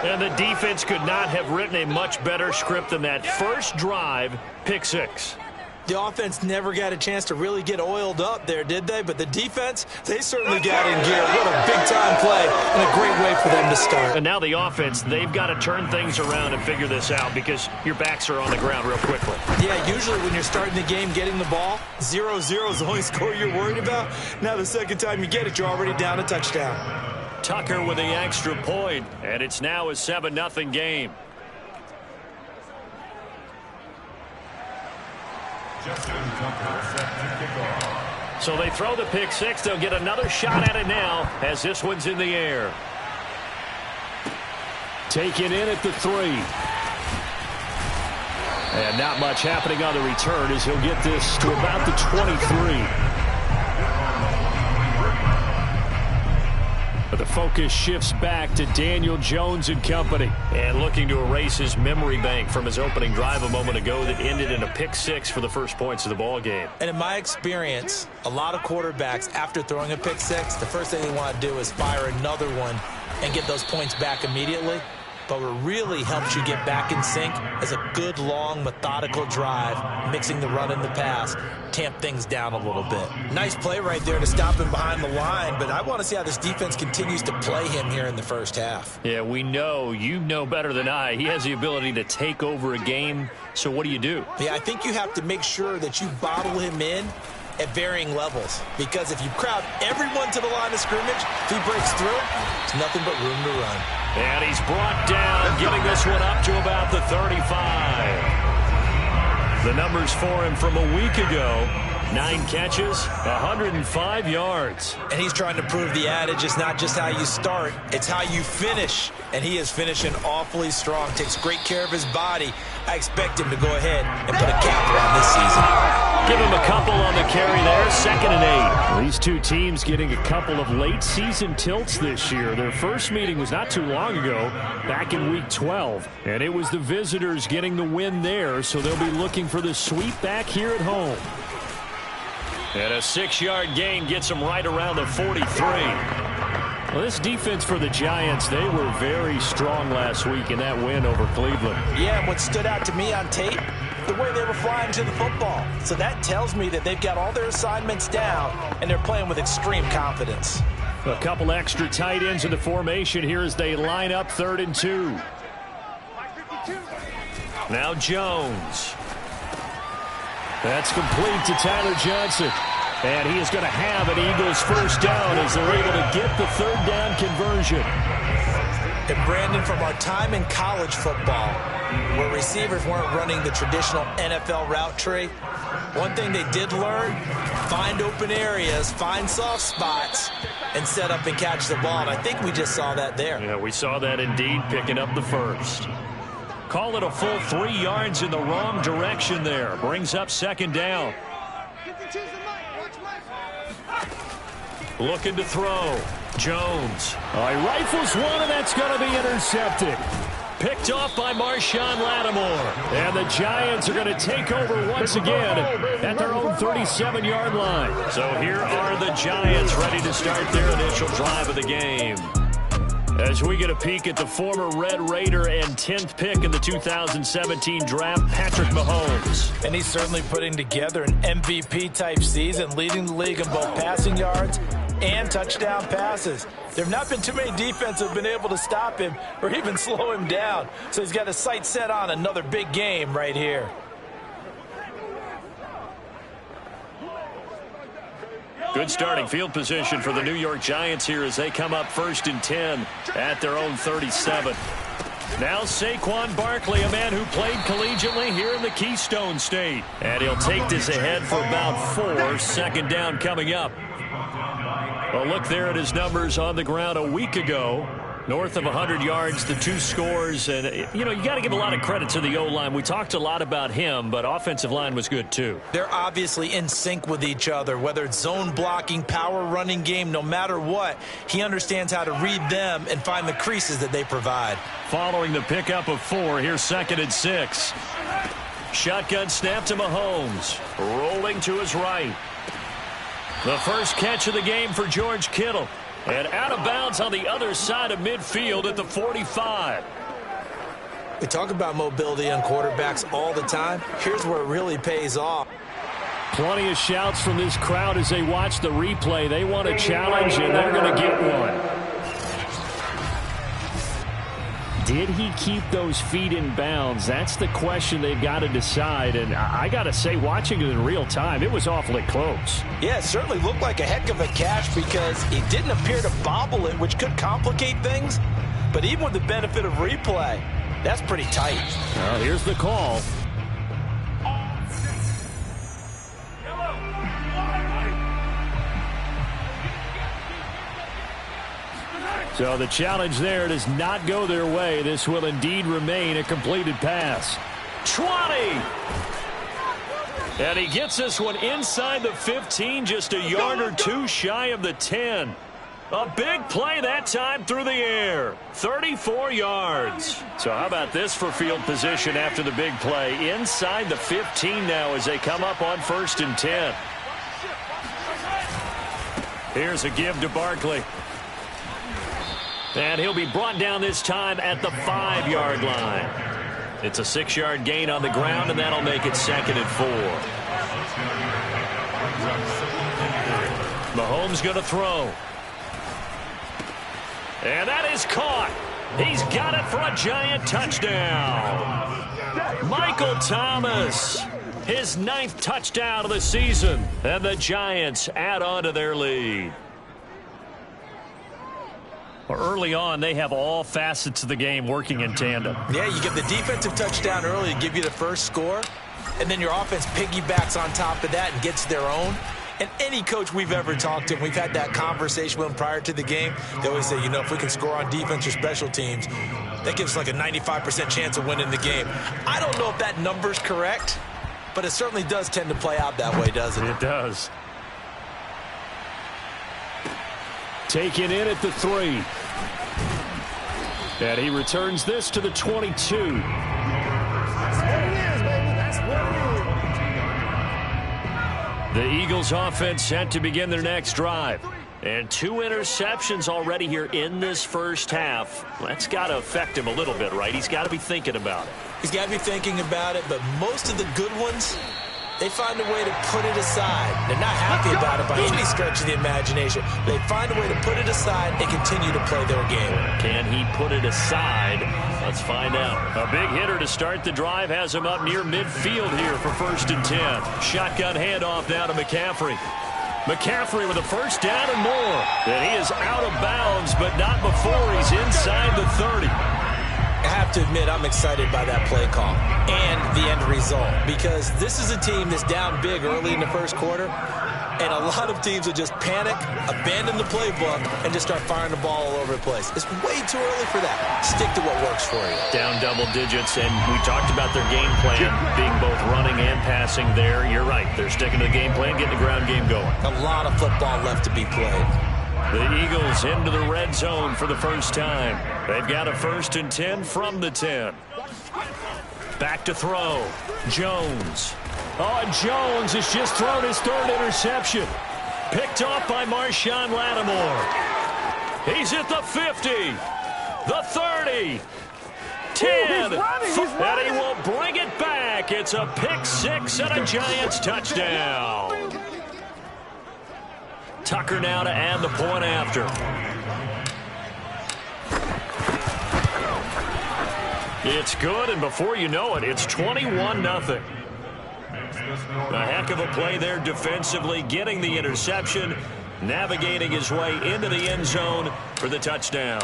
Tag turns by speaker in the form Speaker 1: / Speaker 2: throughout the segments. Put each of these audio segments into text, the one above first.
Speaker 1: And the defense could not have written a much better script than that first drive, pick six.
Speaker 2: The offense never got a chance to really get oiled up there, did they? But the defense, they certainly got in gear. What a big-time play and a great way for them to start.
Speaker 1: And now the offense, they've got to turn things around and figure this out because your backs are on the ground real quickly.
Speaker 2: Yeah, usually when you're starting the game getting the ball, 0-0 is the only score you're worried about. Now the second time you get it, you're already down a touchdown.
Speaker 1: Tucker with the extra point, and it's now a 7-0 game. So they throw the pick six. They'll get another shot at it now as this one's in the air. Taken in at the 3. And not much happening on the return as he'll get this to about the 23. But the focus shifts back to Daniel Jones and company. And looking to erase his memory bank from his opening drive a moment ago that ended in a pick six for the first points of the ball game.
Speaker 2: And in my experience, a lot of quarterbacks, after throwing a pick six, the first thing they want to do is fire another one and get those points back immediately. But what really helps you get back in sync is a good, long, methodical drive, mixing the run and the pass, tamp things down a little bit. Nice play right there to stop him behind the line, but I want to see how this defense continues to play him here in the first half.
Speaker 1: Yeah, we know, you know better than I, he has the ability to take over a game, so what do you do?
Speaker 2: Yeah, I think you have to make sure that you bottle him in at varying levels, because if you crowd everyone to the line of scrimmage, if he breaks through, there's nothing but room to run.
Speaker 1: And he's brought down, getting this one up to about the 35. The numbers for him from a week ago, 9 catches, 105 yards.
Speaker 2: And he's trying to prove the adage is not just how you start, it's how you finish. And he is finishing awfully strong, takes great care of his body. I expect him to go ahead and put a cap on this season.
Speaker 1: Give him a couple on the carry there, 2nd and 8. These two teams getting a couple of late season tilts this year. Their first meeting was not too long ago, back in week 12. And it was the visitors getting the win there, so they'll be looking for the sweep back here at home. And a 6-yard gain gets them right around the 43. Well, this defense for the Giants, they were very strong last week in that win over Cleveland.
Speaker 2: Yeah, and what stood out to me on tape, the way they were flying to the football. So that tells me that they've got all their assignments down, and they're playing with extreme confidence.
Speaker 1: A couple extra tight ends in the formation here as they line up 3rd and 2. Now Jones. That's complete to Tyler Johnson. And he is going to have an Eagles first down as they're able to get the 3rd down conversion.
Speaker 2: And Brandon, from our time in college football, where receivers weren't running the traditional NFL route tree, one thing they did learn, find open areas, find soft spots, and set up and catch the ball. And I think we just saw that there.
Speaker 1: Yeah, we saw that indeed, picking up the first. Call it a full 3 yards in the wrong direction there. Brings up 2nd down. Looking to throw. Jones. He rifles one, and that's going to be intercepted. Picked off by Marshawn Lattimore. And the Giants are going to take over once again at their own 37-yard line. So here are the Giants ready to start their initial drive of the game. As we get a peek at the former Red Raider and 10th pick in the 2017 draft, Patrick Mahomes.
Speaker 2: And he's certainly putting together an MVP-type season, leading the league in both passing yards and touchdown passes. There have not been too many defenses that have been able to stop him or even slow him down. So he's got his sights set on another big game right here.
Speaker 1: Good starting field position for the New York Giants here as they come up 1st and 10 at their own 37. Now Saquon Barkley, a man who played collegiately here in the Keystone State. And he'll take this ahead for about 4. 2nd down coming up. Well, look there at his numbers on the ground a week ago. North of 100 yards, the 2 scores. And, you know, you got to give a lot of credit to the O-line. We talked a lot about him, but offensive line was good, too.
Speaker 2: They're obviously in sync with each other, whether it's zone blocking, power running game, no matter what. He understands how to read them and find the creases that they provide.
Speaker 1: Following the pickup of 4, here's 2nd and 6. Shotgun snap to Mahomes. Rolling to his right. The first catch of the game for George Kittle. And out of bounds on the other side of midfield at the 45.
Speaker 2: We talk about mobility on quarterbacks all the time. Here's where it really pays off.
Speaker 1: Plenty of shouts from this crowd as they watch the replay. They want a challenge, and they're going to get one. Did he keep those feet in bounds? That's the question they've got to decide. And I got to say, watching it in real time, it was awfully close.
Speaker 2: Yeah, it certainly looked like a heck of a catch because he didn't appear to bobble it, which could complicate things. But even with the benefit of replay, that's pretty tight.
Speaker 1: Well, here's the call. So the challenge there does not go their way. This will indeed remain a completed pass. 20! And he gets this one inside the 15, just a yard or two shy of the 10. A big play that time through the air. 34 yards. So how about this for field position after the big play? Inside the 15 now as they come up on 1st and 10. Here's a give to Barkley. And he'll be brought down this time at the 5-yard line. It's a 6-yard gain on the ground, and that'll make it 2nd and 4. Mahomes going to throw. And that is caught. He's got it for a Giant touchdown. Michael Thomas, his 9th touchdown of the season. And the Giants add on to their lead. Early on, they have all facets of the game working in tandem.
Speaker 2: Yeah, you get the defensive touchdown early to give you the first score, and then your offense piggybacks on top of that and gets their own. And any coach we've ever talked to, we've had that conversation with them prior to the game, they always say, you know, if we can score on defense or special teams, that gives us like a 95% chance of winning the game. I don't know if that number's correct, but it certainly does tend to play out that way, doesn't it?
Speaker 1: It does. Taken in at the 3. And he returns this to the 22.
Speaker 3: That's what it is, baby. That's what it is.
Speaker 1: The Eagles offense set to begin their next drive. And 2 interceptions already here in this first half. That's got to affect him a little bit, right? He's got to be thinking about it.
Speaker 2: He's got to be thinking about it, but most of the good ones, they find a way to put it aside. They're not happy about it by any stretch of the imagination. They find a way to put it aside and continue to play their game.
Speaker 1: Can he put it aside? Let's find out. A big hitter to start the drive has him up near midfield here for 1st and 10. Shotgun handoff now to McCaffrey. McCaffrey with a first down and more. And he is out of bounds, but not before he's inside the 30.
Speaker 2: I have to admit, I'm excited by that play call and the end result because this is a team that's down big early in the first quarter, and a lot of teams will just panic, abandon the playbook, and just start firing the ball all over the place. It's way too early for that. Stick to what works for you.
Speaker 1: Down double digits, and we talked about their game plan being both running and passing there. You're right. They're sticking to the game plan, getting the ground game going.
Speaker 2: A lot of football left to be played.
Speaker 1: The Eagles into the red zone for the first time. They've got a 1st and 10 from the 10. Back to throw. Jones. Oh, and Jones has just thrown his 3rd interception. Picked off by Marshawn Lattimore. He's at the 50. The 30. 10. And he will bring it back. It's a pick 6 and a Giants touchdown. Tucker now to add the point after. It's good, and before you know it, it's 21-0. A heck of a play there defensively, getting the interception, navigating his way into the end zone for the touchdown.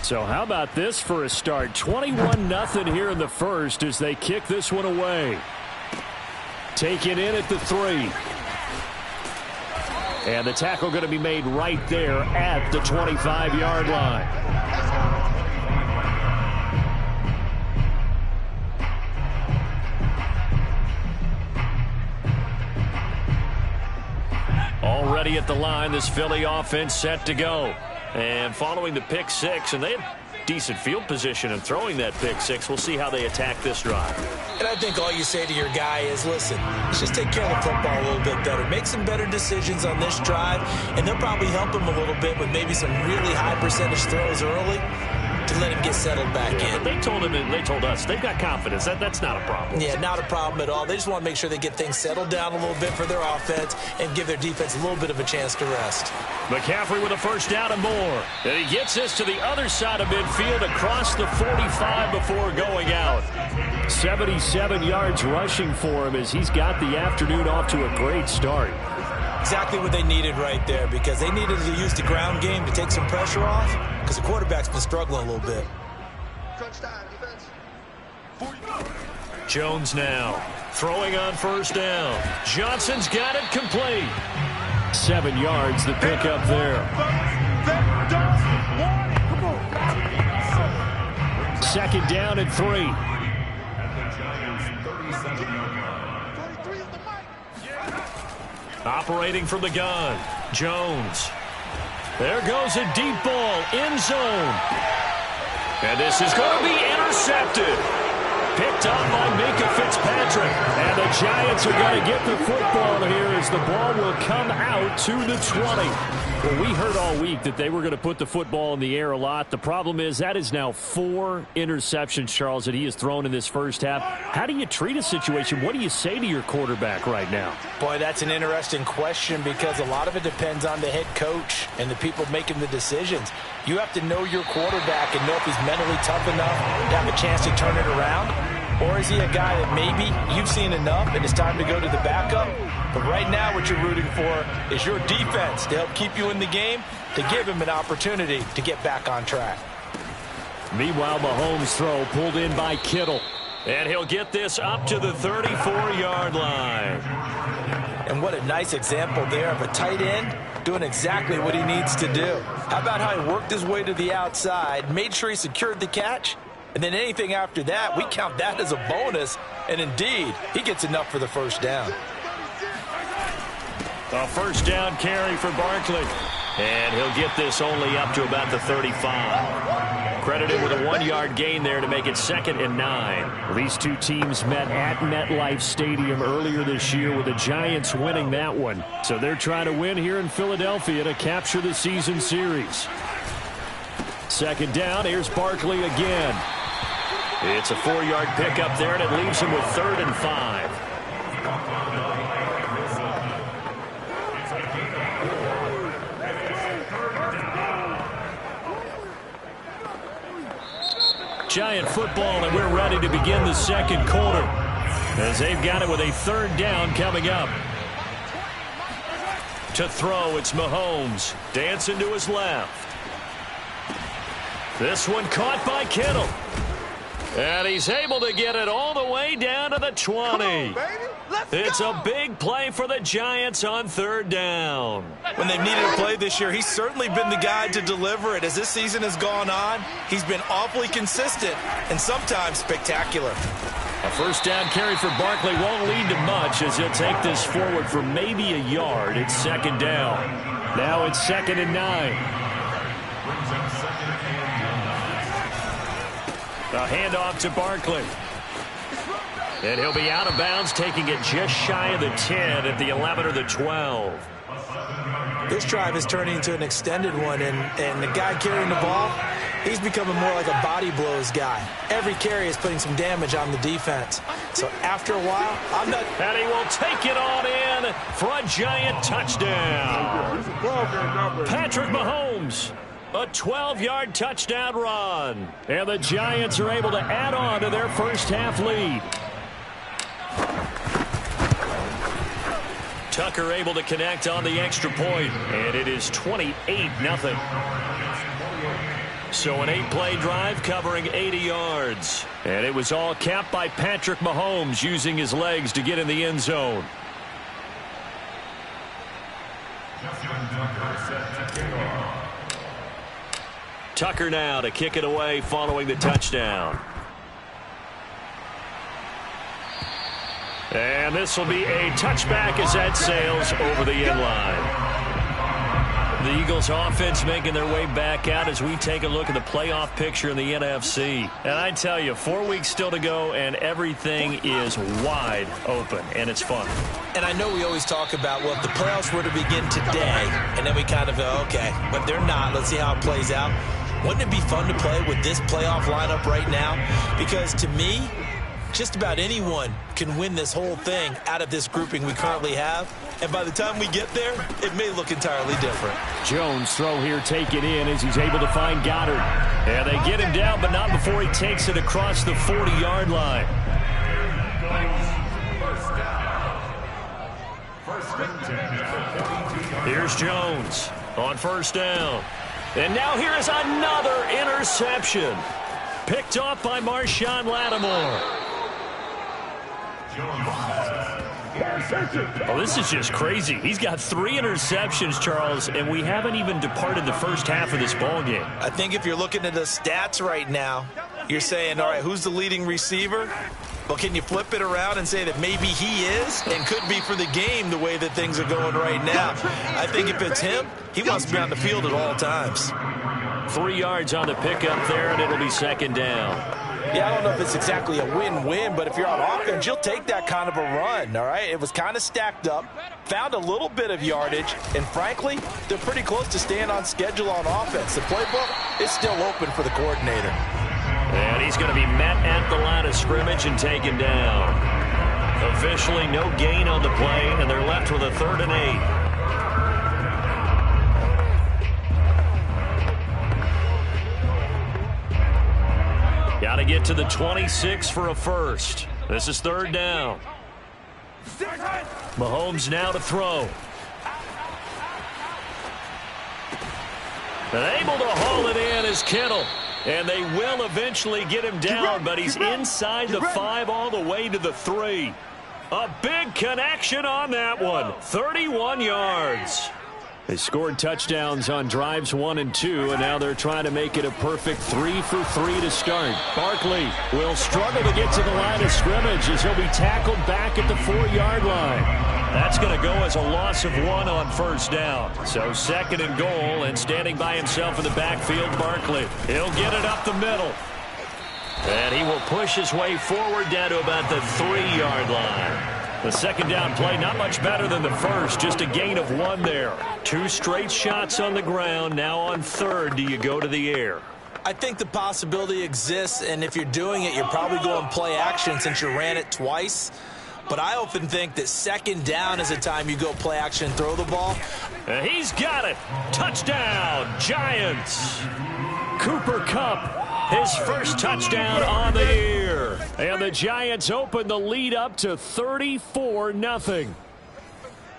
Speaker 1: So how about this for a start? 21-0 here in the first as they kick this one away. Taken in at the 3. And the tackle going to be made right there at the 25-yard line. Already at the line, this Philly offense set to go. And following the pick 6, and they decent field position and throwing that pick six. We'll see how they attack this drive.
Speaker 2: And I think all you say to your guy is, listen, let's just take care of the football a little bit better. Make some better decisions on this drive, and they'll probably help him a little bit with maybe some really high percentage throws early to let him get settled back in.
Speaker 1: They told him and they told us they've got confidence. That's not a problem.
Speaker 2: Yeah, not a problem at all. They just want to make sure they get things settled down a little bit for their offense and give their defense a little bit of a chance to rest.
Speaker 1: McCaffrey with a first down and more. And he gets this to the other side of midfield across the 45 before going out. 77 yards rushing for him as he's got the afternoon off to a great start.
Speaker 2: Exactly what they needed right there, because they needed to use the ground game to take some pressure off, because the quarterback's been struggling a little bit.
Speaker 1: Jones now throwing on first down. Johnson's got it complete. 7 yards the pickup there. Second down and 3. Operating from the gun, Jones. There goes a deep ball, end zone. And this is going to be intercepted. Picked up by Minkah Fitzpatrick. And the Giants are going to get the football here as the ball will come out to the 20. Well, we heard all week that they were going to put the football in the air a lot. The problem is that is now 4 interceptions, Charles, that he has thrown in this first half. How do you treat a situation? What do you say to your quarterback right now?
Speaker 2: Boy, that's an interesting question, because a lot of it depends on the head coach and the people making the decisions. You have to know your quarterback and know if he's mentally tough enough to have a chance to turn it around. Or is he a guy that maybe you've seen enough and it's time to go to the backup? But right now what you're rooting for is your defense to help keep you in the game, to give him an opportunity to get back on track.
Speaker 1: Meanwhile, Mahomes' throw pulled in by Kittle. And he'll get this up to the 34-yard line.
Speaker 2: And what a nice example there of a tight end doing exactly what he needs to do. How about how he worked his way to the outside, made sure he secured the catch, and then anything after that, we count that as a bonus. And indeed, he gets enough for the first down.
Speaker 1: A first down carry for Barkley. And he'll get this only up to about the 35. Credited with a 1-yard gain there to make it 2nd and 9. These two teams met at MetLife Stadium earlier this year with the Giants winning that one. So they're trying to win here in Philadelphia to capture the season series. 2nd down, here's Barkley again. It's a 4-yard pickup there, and it leaves him with 3rd and 5. Giant football, and we're ready to begin the second quarter as they've got it with a 3rd down coming up. To throw, it's Mahomes. Dancing to his left. This one caught by Kittle. And he's able to get it all the way down to the 20. It's a big play for the Giants on 3rd down.
Speaker 2: When they've needed a play this year, he's certainly been the guy to deliver it. As this season has gone on, he's been awfully consistent and sometimes spectacular.
Speaker 1: A first down carry for Barkley won't lead to much as he'll take this forward for maybe a yard. It's 2nd down. Now it's 2nd and 9. A handoff to Barkley. And he'll be out of bounds, taking it just shy of the 10 at the 11 or the 12.
Speaker 2: This drive is turning into an extended one, and the guy carrying the ball, he's becoming more like a body blows guy. Every carry is putting some damage on the defense. So after a while, I'm not...
Speaker 1: And he will take it on in for a Giant touchdown. Patrick Mahomes. A 12-yard touchdown run. And the Giants are able to add on to their first half lead. Tucker able to connect on the extra point. And it is 28-0. So an 8-play drive covering 80 yards. And it was all capped by Patrick Mahomes using his legs to get in the end zone. Tucker now to kick it away following the touchdown. And this will be a touchback as that sails over the end line. The Eagles offense making their way back out as we take a look at the playoff picture in the NFC. And I tell you, 4 weeks still to go, and everything is wide open, and it's fun.
Speaker 2: And I know we always talk about, well, if the playoffs were to begin today, and then we kind of go, okay, but they're not. Let's see how it plays out. Wouldn't it be fun to play with this playoff lineup right now? Because to me, just about anyone can win this whole thing out of this grouping we currently have. And by the time we get there, it may look entirely different.
Speaker 1: Jones throw here, take it in as he's able to find Goddard. And they get him down, but not before he takes it across the 40-yard line. Here's Jones on first down. And now here is another interception. Picked off by Marshawn Lattimore. Oh, this is just crazy. He's got 3 interceptions, Charles, and we haven't even departed the first half of this ball game.
Speaker 2: I think if you're looking at the stats right now, you're saying, all right, who's the leading receiver? Well, can you flip it around and say that maybe he is and could be for the game the way that things are going right now? I think if it's him, he wants to be on the field at all times.
Speaker 1: 3 yards on the pickup there, and it'll be second down.
Speaker 2: Yeah, I don't know if it's exactly a win-win, but if you're on offense, you'll take that kind of a run, all right? It was kind of stacked up, found a little bit of yardage, and frankly, they're pretty close to staying on schedule on offense. The playbook is still open for the coordinator.
Speaker 1: And he's going to be met at the line of scrimmage and taken down. Officially no gain on the play, and they're left with a 3rd and 8. Got to get to the 26 for a first. This is 3rd down. Mahomes now to throw. And able to haul it in is Kittle. And they will eventually get him down, but he's inside the 5 all the way to the 3. A big connection on that one. 31 yards. They scored touchdowns on drives 1 and 2, and now they're trying to make it a perfect 3 for 3 to start. Barkley will struggle to get to the line of scrimmage as he'll be tackled back at the 4-yard line. That's going to go as a loss of 1 on first down. So 2nd and goal, and standing by himself in the backfield, Barkley. He'll get it up the middle. And he will push his way forward down to about the 3-yard line. The second down play, not much better than the first, just a gain of 1 there. 2 straight shots on the ground. Now on 3rd, do you go to the air?
Speaker 2: I think the possibility exists, and if you're doing it, you're probably going play action since you ran it twice. But I often think that 2nd down is the time you go play action, throw the ball.
Speaker 1: And he's got it. Touchdown, Giants. Cooper Kupp. His first touchdown on the year. And the Giants open the lead up to 34-0.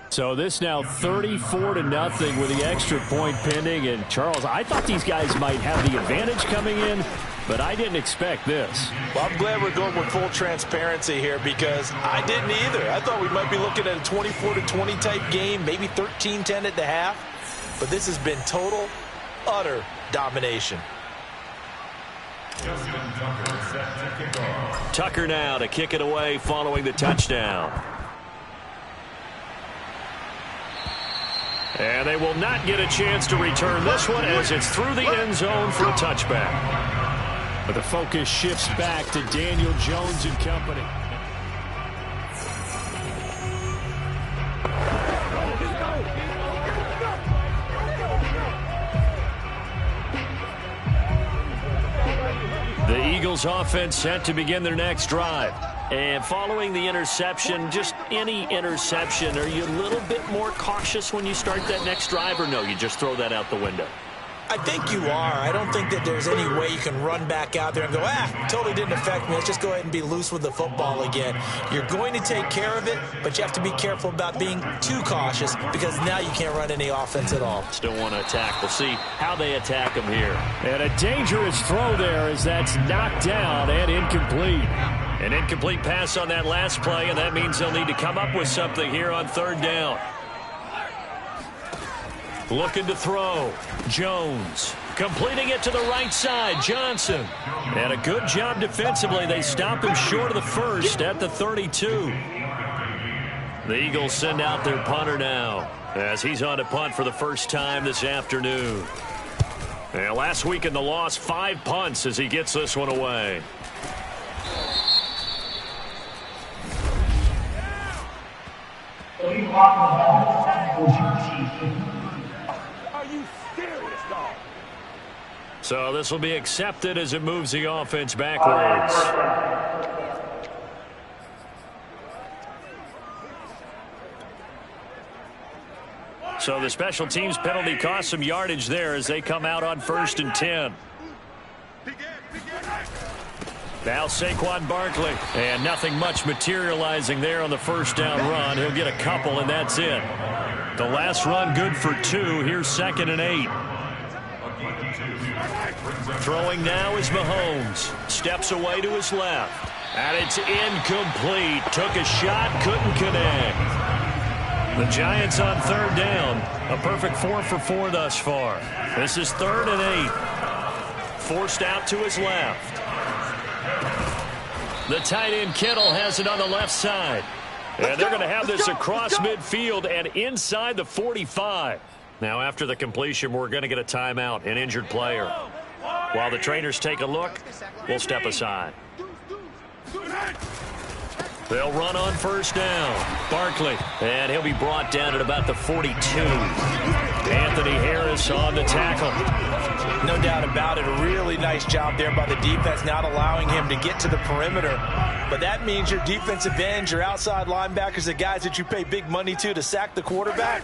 Speaker 1: So this now 34-0 with the extra point pending. And Charles, I thought these guys might have the advantage coming in, but I didn't expect this.
Speaker 2: Well, I'm glad we're going with full transparency here because I didn't either. I thought we might be looking at a 24-20 type game, maybe 13-10 at the half. But this has been total, utter domination.
Speaker 1: Tucker now to kick it away following the touchdown. And they will not get a chance to return this one as it's through the end zone for a touchback. But the focus shifts back to Daniel Jones and company. The Eagles offense set to begin their next drive. And following the interception, just any interception, are you a little bit more cautious when you start that next drive, or no, you just throw that out the window?
Speaker 2: I think you are. I don't think that there's any way you can run back out there and go, totally didn't affect me. Let's just go ahead and be loose with the football again. You're going to take care of it, but you have to be careful about being too cautious because now you can't run any offense at all.
Speaker 1: Still want to attack. We'll see how they attack them here. And a dangerous throw there as that's knocked down and incomplete. An incomplete pass on that last play, and that means they'll need to come up with something here on 3rd down. Looking to throw. Jones. Completing it to the right side. Johnson. And a good job defensively. They stop him short of the first at the 32. The Eagles send out their punter now as he's on to punt for the first time this afternoon. And last week in the loss, 5 punts as he gets this one away.
Speaker 3: Are you serious, dog?
Speaker 1: So this will be accepted as it moves the offense backwards. So the special teams penalty cost some yardage there as they come out on 1st and 10. Now Saquon Barkley. And nothing much materializing there on the first down run. He'll get a couple, and that's it. The last run good for 2. Here's 2nd and 8. Throwing now is Mahomes. Steps away to his left. And it's incomplete. Took a shot, couldn't connect. The Giants on 3rd down. A perfect 4 for 4 thus far. This is 3rd and 8. Forced out to his left. The tight end Kittle has it on the left side. And they're going to have this across midfield and inside the 45. Now after the completion, we're going to get a timeout, an injured player. While the trainers take a look, we'll step aside. They'll run on 1st down. Barkley, and he'll be brought down at about the 42. Anthony Harris on the tackle.
Speaker 2: No doubt about it. A really nice job there by the defense, not allowing him to get to the perimeter. But that means your defensive ends, your outside linebackers, the guys that you pay big money to sack the quarterback,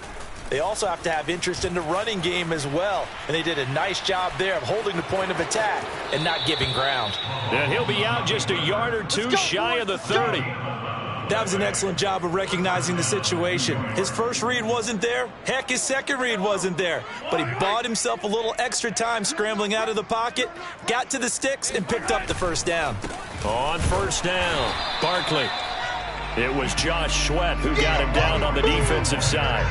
Speaker 2: they also have to have interest in the running game as well. And they did a nice job there of holding the point of attack and not giving ground.
Speaker 1: And he'll be out just a yard or 2 shy of the 30.
Speaker 2: That was an excellent job of recognizing the situation. His first read wasn't there. Heck, his second read wasn't there. But he bought himself a little extra time scrambling out of the pocket, got to the sticks, and picked up the first down.
Speaker 1: On 1st down, Barkley. It was Josh Sweat who got him down on the defensive side.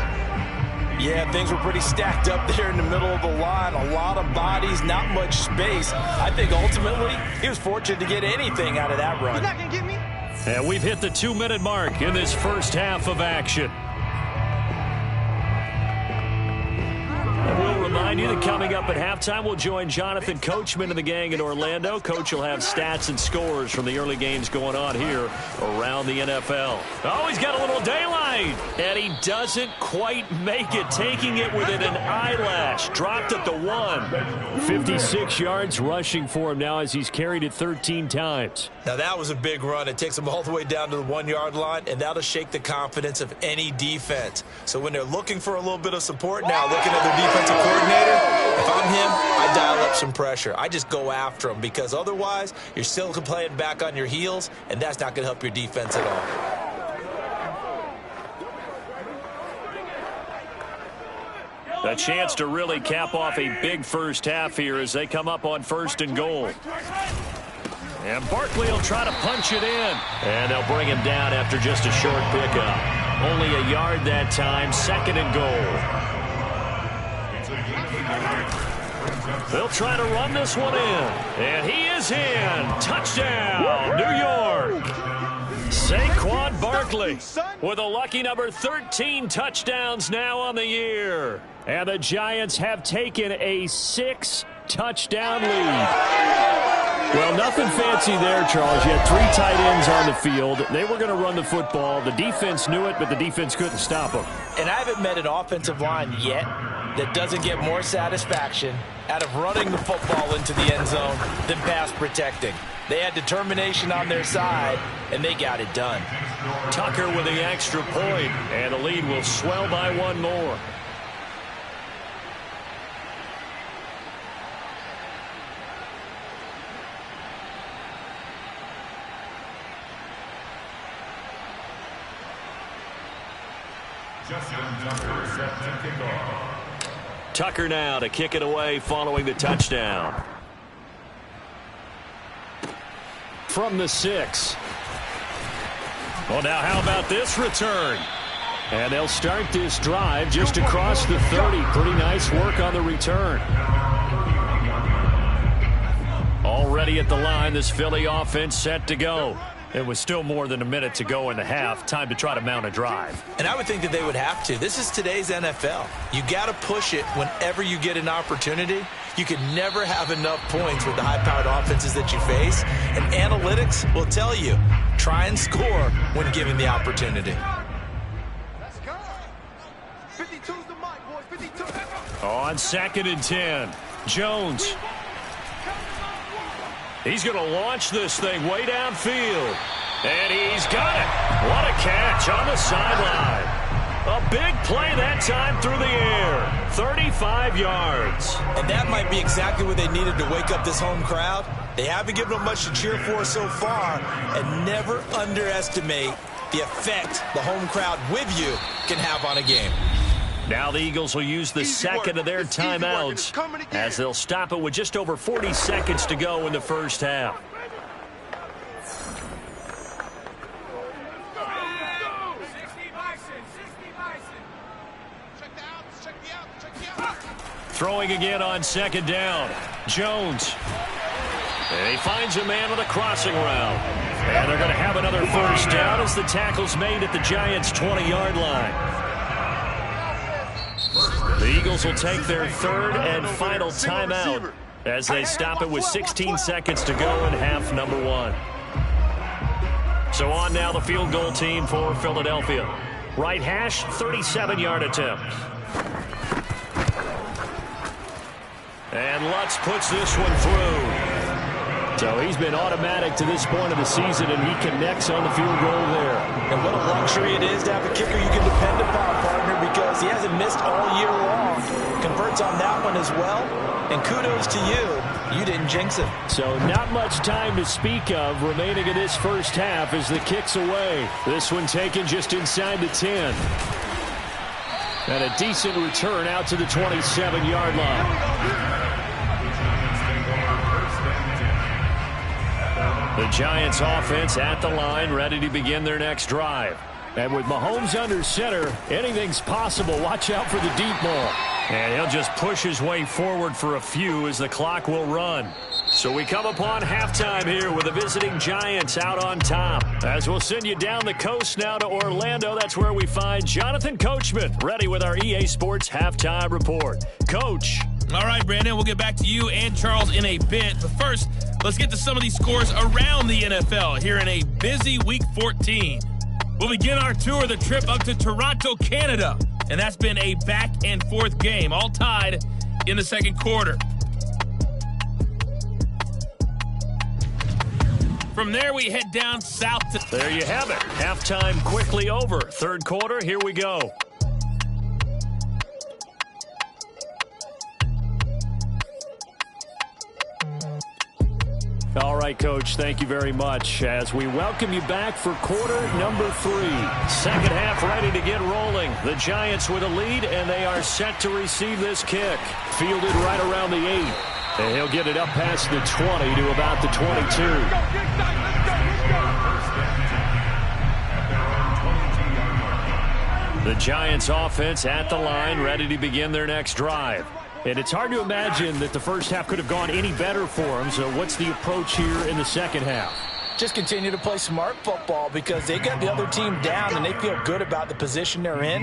Speaker 2: Yeah, things were pretty stacked up there in the middle of the line. A lot of bodies, not much space. I think ultimately he was fortunate to get anything out of that run.
Speaker 3: You're not going to get me?
Speaker 1: And we've hit the 2-minute mark in this first half of action. And we'll remind you that coming up at halftime, we'll join Jonathan Coachman and the gang in Orlando. Coach will have stats and scores from the early games going on here around the NFL. Oh, he's got a little daylight. And he doesn't quite make it, taking it within an eyelash. Dropped at the 1. 56 yards rushing for him now as he's carried it 13 times.
Speaker 2: Now, that was a big run. It takes them all the way down to the 1-yard line, and that'll shake the confidence of any defense. So when they're looking for a little bit of support now, looking at their defensive coordinator, if I'm him, I dial up some pressure. I just go after him because otherwise you're still playing back on your heels, and that's not going to help your defense at all.
Speaker 1: A chance to really cap off a big first half here as they come up on 1st and goal. And Barkley will try to punch it in. And they'll bring him down after just a short pickup. Only a yard that time, 2nd and goal. They'll try to run this one in. And he is in. Touchdown, New York. Saquon Barkley with a lucky number 13 touchdowns now on the year. And the Giants have taken a 6-touchdown lead. Well, nothing fancy there, Charles. You had 3 tight ends on the field. They were going to run the football. The defense knew it, but the defense couldn't stop them.
Speaker 2: And I haven't met an offensive line yet that doesn't get more satisfaction out of running the football into the end zone than pass protecting. They had determination on their side, and they got it done.
Speaker 1: Tucker with the extra point, and the lead will swell by 1 more. Tucker now to kick it away following the touchdown. From the 6. Well, now how about this return? And they'll start this drive just across the 30. Pretty nice work on the return. Already at the line, this Philly offense set to go. It was still more than a minute to go in the half. Time to try to mount a drive.
Speaker 2: And I would think that they would have to. This is today's NFL. You got to push it whenever you get an opportunity. You can never have enough points with the high-powered offenses that you face. And analytics will tell you, try and score when given the opportunity.
Speaker 3: Let's go. 52's the mic, boys. 52.
Speaker 1: On 2nd and 10, Jones. He's going to launch this thing way downfield. And he's got it. What a catch on the sideline. A big play that time through the air. 35 yards.
Speaker 2: And that might be exactly what they needed to wake up this home crowd. They haven't given them much to cheer for so far. And never underestimate the effect the home crowd with you can have on a game.
Speaker 1: Now the Eagles will use the second of their timeouts as they'll stop it with just over 40 seconds to go in the first half. Throwing again on 2nd down. Jones. And he finds a man with a crossing route. And they're going to have another first down as the tackle's made at the Giants' 20-yard line. The Eagles will take their third and final timeout as they stop it with 16 seconds to go in half number 1. So on now the field goal team for Philadelphia. Right hash, 37-yard attempt. And Lutz puts this one through. So he's been automatic to this point of the season, and he connects on the field goal there.
Speaker 2: And what a luxury it is to have a kicker you can depend upon, partner, because he hasn't missed all year long. Converts on that one as well. And kudos to you. You didn't jinx it.
Speaker 1: So not much time to speak of remaining in this first half as the kick's away. This one taken just inside the 10. And a decent return out to the 27-yard line. The Giants offense at the line, ready to begin their next drive. And with Mahomes under center, anything's possible. Watch out for the deep ball. And he'll just push his way forward for a few as the clock will run. So we come upon halftime here with the visiting Giants out on top. As we'll send you down the coast now to Orlando, that's where we find Jonathan Coachman, ready with our EA Sports Halftime Report. Coach.
Speaker 4: All right, Brandon, we'll get back to you and Charles in a bit. But first, let's get to some of these scores around the NFL here in a busy Week 14. We'll begin our tour, the trip up to Toronto, Canada. And that's been a back-and-forth game, all tied in the second quarter. From there, we head down south to...
Speaker 1: There you have it. Halftime quickly over. Third quarter, here we go. All right, Coach, thank you very much as we welcome you back for quarter number 3. Second half ready to get rolling. The Giants with a lead, and they are set to receive this kick. Fielded right around the 8. And he'll get it up past the 20 to about the 22. The Giants offense at the line, ready to begin their next drive. And it's hard to imagine that the first half could have gone any better for them. So what's the approach here in the second half?
Speaker 2: Just continue to play smart football because they got the other team down and they feel good about the position they're in.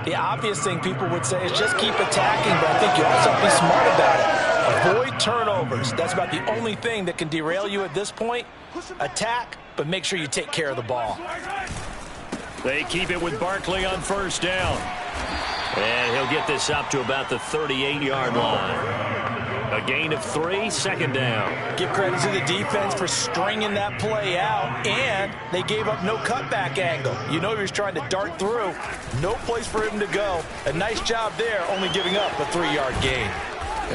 Speaker 2: The obvious thing people would say is just keep attacking, but I think you also have to be smart about it. Avoid turnovers. That's about the only thing that can derail you at this point. Attack, but make sure you take care of the ball.
Speaker 1: They keep it with Barkley on first down. And he'll get this up to about the 38-yard line. A gain of 3, second down.
Speaker 2: Give credit to the defense for stringing that play out, and they gave up no cutback angle. You know he was trying to dart through. No place for him to go. A nice job there, only giving up a 3-yard gain.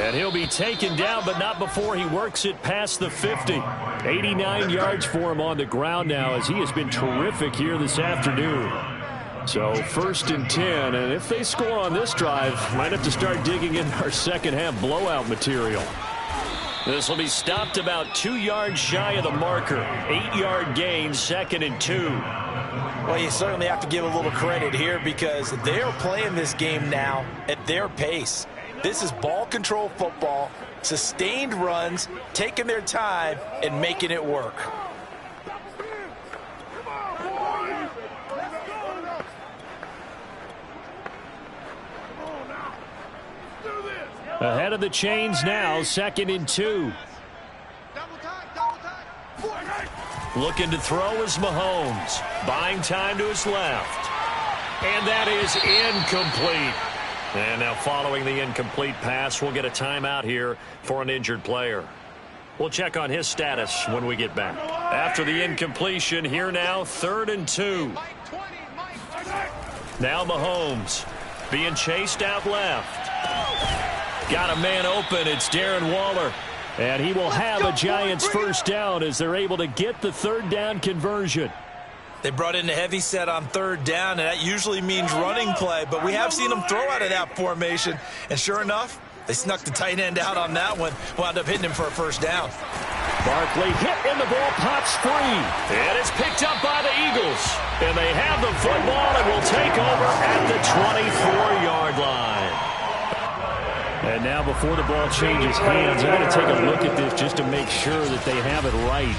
Speaker 1: And he'll be taken down, but not before he works it past the 50. 89 yards for him on the ground now as he has been terrific here this afternoon. So first and 10, and if they score on this drive, might have to start digging in our second half blowout material. This will be stopped about 2 yards shy of the marker. 8-yard gain, second and 2.
Speaker 2: Well, you certainly have to give a little credit here because they're playing this game now at their pace. This is ball control football, sustained runs, taking their time, and making it work.
Speaker 1: Ahead of the chains now, 2nd and 2. Looking to throw is Mahomes. Buying time to his left. And that is incomplete. And now following the incomplete pass, we'll get a timeout here for an injured player. We'll check on his status when we get back. After the incompletion, here now, 3rd and 2. Now Mahomes being chased out left. Got a man open. It's Darren Waller. And he will have a Giants first down as they're able to get the 3rd down conversion.
Speaker 2: They brought in a heavy set on 3rd down, and that usually means running play. But we have seen them throw out of that formation. And sure enough, they snuck the tight end out on that one. Wound up hitting him for a first down.
Speaker 1: Barkley hit and the ball pops free. And it's picked up by the Eagles. And they have the football and will take over at the 24-yard line. And now before the ball changes hands, I'm going to take a look at this just to make sure that they have it right.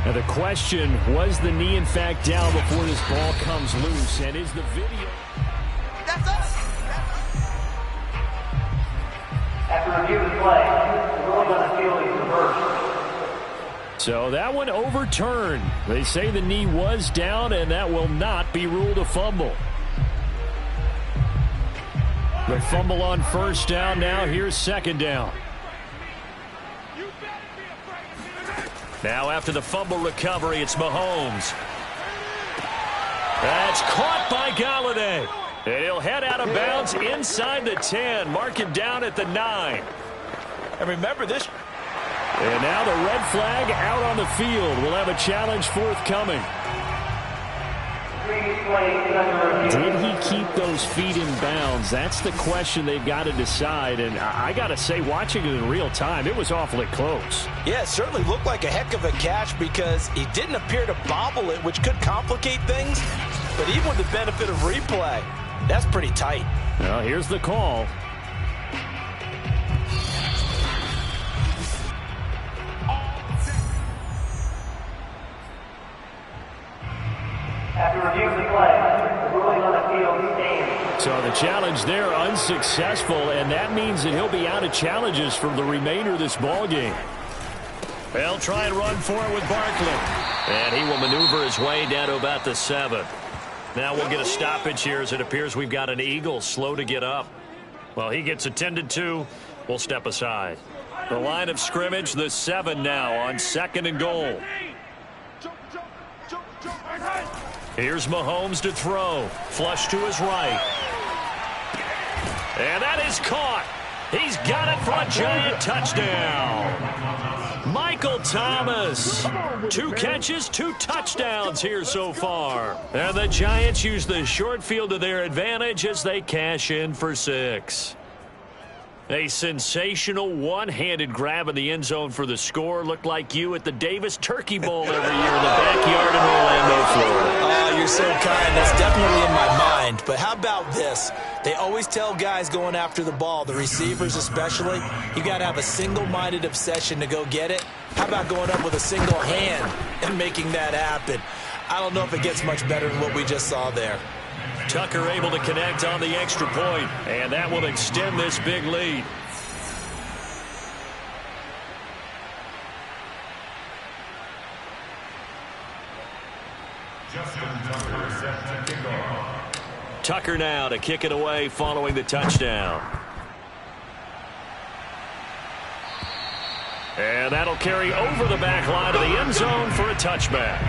Speaker 1: Now the question, was the knee in fact down before this ball comes loose? And is the video...
Speaker 3: That's us.
Speaker 5: After review of the play, the ruling on the field is reversed.
Speaker 1: So that one overturned. They say the knee was down, and that will not be ruled a fumble. The fumble on 1st down. Now here's 2nd down. Now after the fumble recovery, it's Mahomes. That's caught by Galladay. And he'll head out of bounds inside the 10. Mark him down at the 9.
Speaker 2: And remember this.
Speaker 1: And now the red flag out on the field. We'll have a challenge forthcoming. Did he keep those feet in bounds? That's the question they've got to decide. And I got to say, watching it in real time, it was awfully close.
Speaker 2: Yeah, it certainly looked like a heck of a catch because he didn't appear to bobble it, which could complicate things. But even with the benefit of replay, that's pretty tight.
Speaker 1: Well, here's the call.
Speaker 5: After review of the play, the ruling on the field stands.
Speaker 1: So the challenge there unsuccessful, and that means that he'll be out of challenges for the remainder of this ball game. They'll try and run for it with Barkley. And he will maneuver his way down to about the 7. Now we'll get a stoppage here as it appears we've got an Eagle slow to get up. Well, he gets attended to. We'll step aside. The line of scrimmage, the 7 now on 2nd and goal. Here's Mahomes to throw. Flush to his right. And that is caught. He's got it for a Giant touchdown. Michael Thomas. 2 catches, 2 touchdowns here so far. And the Giants use the short field to their advantage as they cash in for 6. A sensational one-handed grab in the end zone for the score. Looked like you at the Davis Turkey Bowl every year in the backyard in Orlando, Florida.
Speaker 2: Oh, you're so kind. That's definitely in my mind. But how about this? They always tell guys going after the ball, the receivers especially, you got to have a single-minded obsession to go get it. How about going up with a single hand and making that happen? I don't know if it gets much better than what we just saw there.
Speaker 1: Tucker able to connect on the extra point, and that will extend this big lead. Tucker now to kick it away following the touchdown. And that'll carry over the back line of the end zone for a touchback.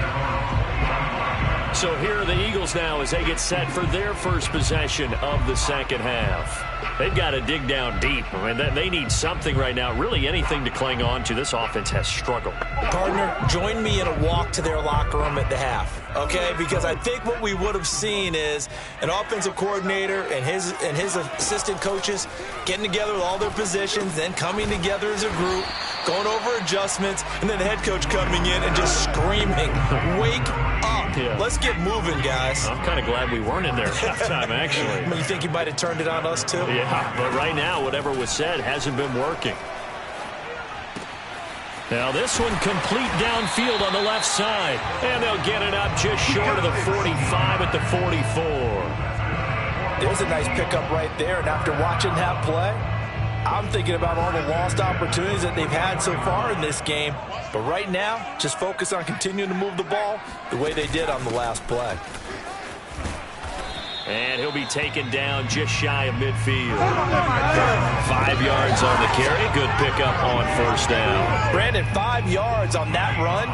Speaker 1: So here are the Eagles now as they get set for their first possession of the second half. They've got to dig down deep. I mean, they need something right now, really anything to cling on to. This offense has struggled.
Speaker 2: Partner, join me in a walk to their locker room at the half, okay? Because I think what we would have seen is an offensive coordinator and his assistant coaches getting together with all their positions, then coming together as a group, going over adjustments, and then the head coach coming in and just screaming, "Wake up.
Speaker 1: Yeah.
Speaker 2: Let's get moving, guys."
Speaker 1: I'm kind of glad we weren't in there at halftime, actually.
Speaker 2: You think you might have turned it on us, too?
Speaker 1: Yeah, but right now, whatever was said hasn't been working. Now this one complete downfield on the left side. And they'll get it up just short of the 45 at the 44.
Speaker 2: There's a nice pickup right there, and after watching that play, I'm thinking about all the lost opportunities that they've had so far in this game. But right now, just focus on continuing to move the ball the way they did on the last play.
Speaker 1: And he'll be taken down just shy of midfield. 5 yards on the carry. Good pickup on first down.
Speaker 2: Brandon, 5 yards on that run.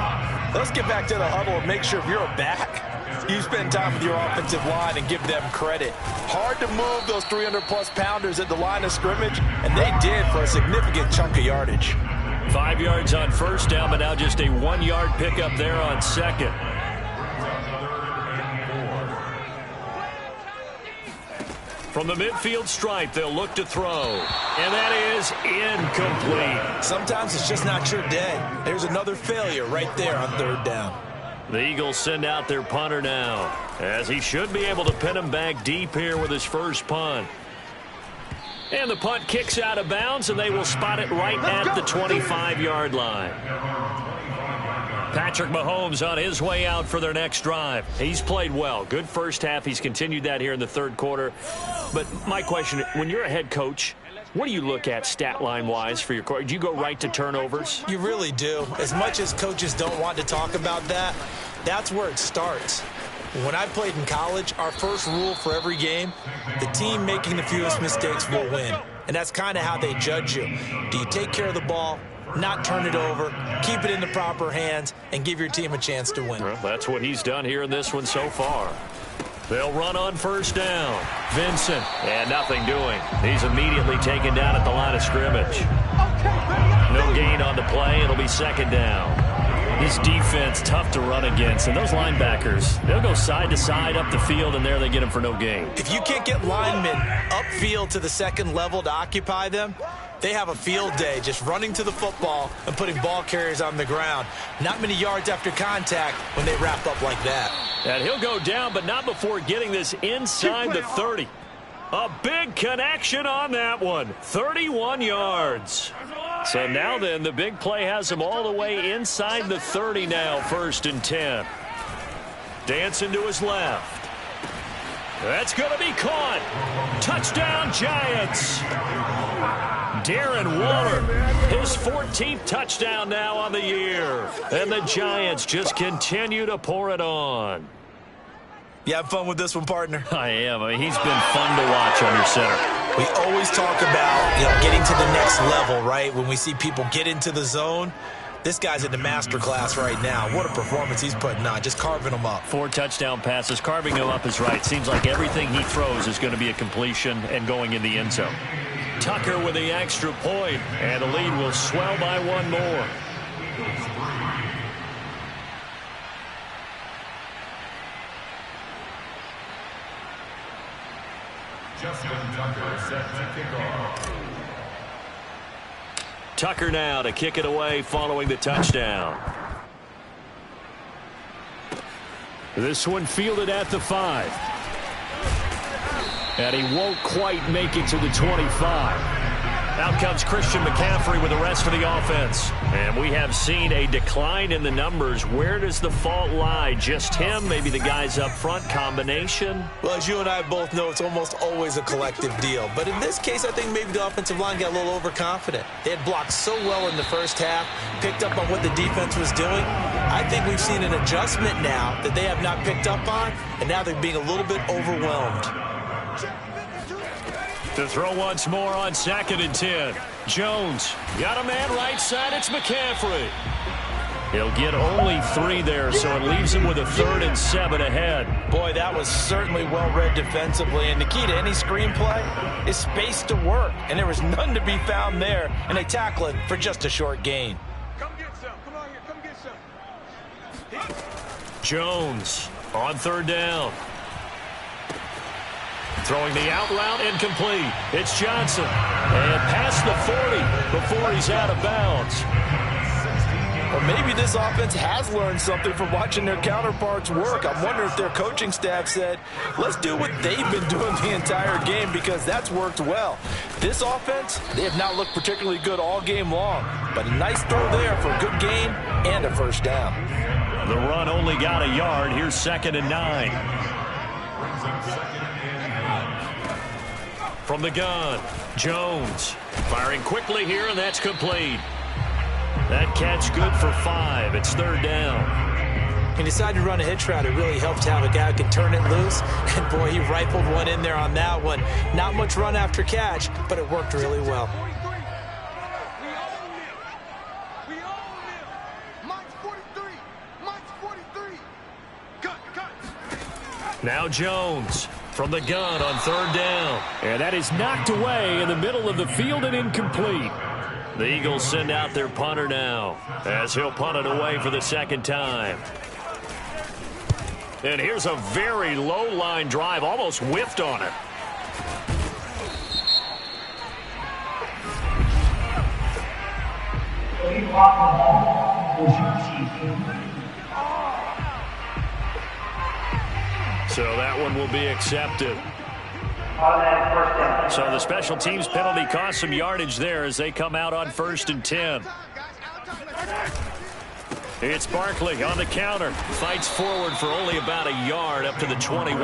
Speaker 2: Let's get back to the huddle and make sure if you're a back, you spend time with your offensive line and give them credit. Hard to move those 300-plus pounders at the line of scrimmage, and they did for a significant chunk of yardage.
Speaker 1: 5 yards on first down, but now just a 1-yard pickup there on second. From the midfield stripe, they'll look to throw. And that is incomplete.
Speaker 2: Sometimes it's just not your day. There's another failure right there on third down.
Speaker 1: The Eagles send out their punter now, as he should be able to pin him back deep here with his first punt. And the punt kicks out of bounds, and they will spot it right at the 25-yard line. Patrick Mahomes on his way out for their next drive. He's played well. Good first half. He's continued that here in the third quarter. But my question, when you're a head coach, what do you look at stat line-wise for your court? Do you go right to turnovers?
Speaker 2: You really do. As much as coaches don't want to talk about that, that's where it starts. When I played in college, our first rule for every game, the team making the fewest mistakes will win. And that's kind of how they judge you. Do you take care of the ball, not turn it over, keep it in the proper hands, and give your team a chance to win?
Speaker 1: Well, that's what he's done here in this one so far. They'll run on first down. Vincent, and nothing doing. He's immediately taken down at the line of scrimmage. No gain on the play. It'll be second down. This defense, tough to run against. And those linebackers, they'll go side to side up the field, and there they get them for no gain.
Speaker 2: If you can't get linemen upfield to the second level to occupy them, they have a field day just running to the football and putting ball carriers on the ground. Not many yards after contact when they wrap up like that.
Speaker 1: And he'll go down, but not before getting this inside the 30. A big connection on that one. 31 yards. So now then, the big play has him all the way inside the 30 now, 1st and 10. Dancing to his left. That's going to be caught. Touchdown, Giants. Darren Waller, his 14th touchdown now on the year. And the Giants just continue to pour it on.
Speaker 2: You have fun with this one, partner?
Speaker 1: I am. I mean, he's been fun to watch under center.
Speaker 2: We always talk about, getting to the next level, right? When we see people get into the zone. This guy's in the master class right now. What a performance he's putting on, just carving them up.
Speaker 1: 4 touchdown passes. Carving them up is right. Seems like everything he throws is going to be a completion and going in the end zone. Tucker with the extra point, and the lead will swell by one more.
Speaker 6: Justin Tucker set to kick off.
Speaker 1: Tucker now to kick it away following the touchdown. This one fielded at the 5. And he won't quite make it to the 25. Out comes Christian McCaffrey with the rest of the offense. And we have seen a decline in the numbers. Where does the fault lie? Just him? Maybe the guys up front? Combination?
Speaker 2: Well, as you and I both know, it's almost always a collective deal. But in this case, I think maybe the offensive line got a little overconfident. They had blocked so well in the first half, picked up on what the defense was doing. I think we've seen an adjustment now that they have not picked up on, and now they're being a little bit overwhelmed.
Speaker 1: To throw once more on 2nd and 10. Jones got a man right side. It's McCaffrey. He'll get only 3 there, so it leaves him with a 3rd and 7 ahead.
Speaker 2: Boy, that was certainly well read defensively. And the key to any screenplay is space to work. And there was none to be found there. And they tackle it for just a short gain.
Speaker 3: Come get some. Come on here. Come get some.
Speaker 1: Jones on 3rd down. Throwing the out route incomplete. It's Johnson. And past the 40 before he's out of bounds.
Speaker 2: Or maybe this offense has learned something from watching their counterparts work. I'm wondering if their coaching staff said, let's do what they've been doing the entire game, because that's worked well. This offense, they have not looked particularly good all game long. But a nice throw there for a good gain and a first down.
Speaker 1: The run only got a yard. Here's 2nd and 9. from the gun. Jones firing quickly here, and that's complete. That catch good for 5. It's 3rd down.
Speaker 2: He decided to run a hitch route. It really helped to have a guy who can turn it loose. And, boy, he rifled one in there on that one. Not much run after catch, but it worked really well.
Speaker 1: Now Jones from the gun on 3rd down. And that is knocked away in the middle of the field and incomplete. The Eagles send out their punter now as he'll punt it away for the 2nd time. And here's a very low line drive, almost whiffed on it. So that one will be accepted. So the special teams penalty cost some yardage there as they come out on 1st and 10. It's Barkley on the counter. Fights forward for only about a yard up to the 21.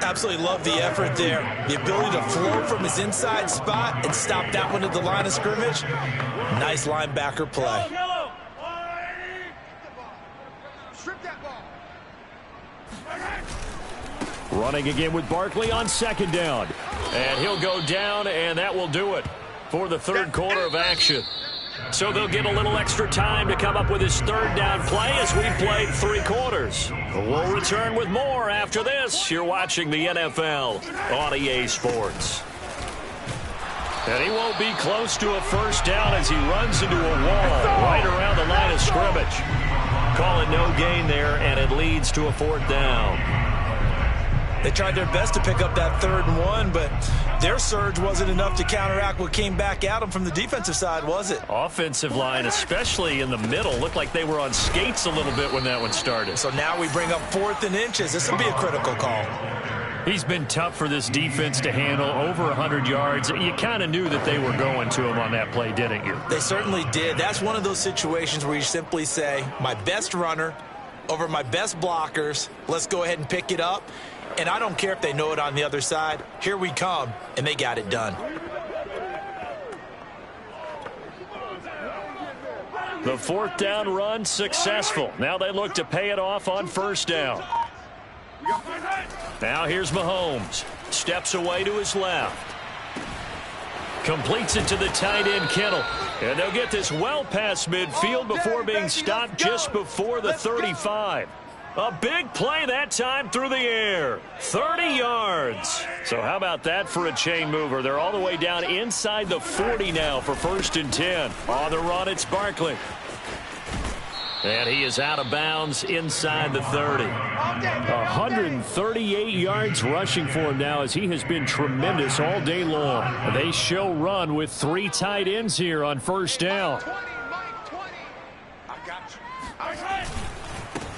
Speaker 2: Absolutely love the effort there. The ability to flow from his inside spot and stop that one at the line of scrimmage. Nice linebacker play.
Speaker 1: Running again with Barkley on 2nd down. And he'll go down, and that will do it for the 3rd quarter of action. So they'll get a little extra time to come up with his 3rd down play as we've played 3 quarters. We'll return with more after this. You're watching the NFL on EA Sports. And he won't be close to a 1st down as he runs into a wall right around the line of scrimmage. Call it no gain there, and it leads to a 4th down.
Speaker 2: They tried their best to pick up that 3rd and 1, but their surge wasn't enough to counteract what came back at them from the defensive side, was it?
Speaker 1: Offensive line, especially in the middle, looked like they were on skates a little bit when that one started.
Speaker 2: So now we bring up 4th and inches. This will be a critical call.
Speaker 1: He's been tough for this defense to handle, over 100 yards. You kind of knew that they were going to him on that play, didn't you?
Speaker 2: They certainly did. That's one of those situations where you simply say, my best runner over my best blockers, let's go ahead and pick it up. And I don't care if they know it on the other side. Here we come, and they got it done.
Speaker 1: The 4th down run successful. Now they look to pay it off on 1st down. Now here's Mahomes. Steps away to his left. Completes it to the tight end, Kittle. And they'll get this well past midfield before being stopped just before the 35. A big play that time through the air. 30 yards. So how about that for a chain mover? They're all the way down inside the 40 now for 1st and 10. On the run, it's Barkley. And he is out of bounds inside the 30. 138 yards rushing for him now as he has been tremendous all day long. They show run with 3 tight ends here on 1st down.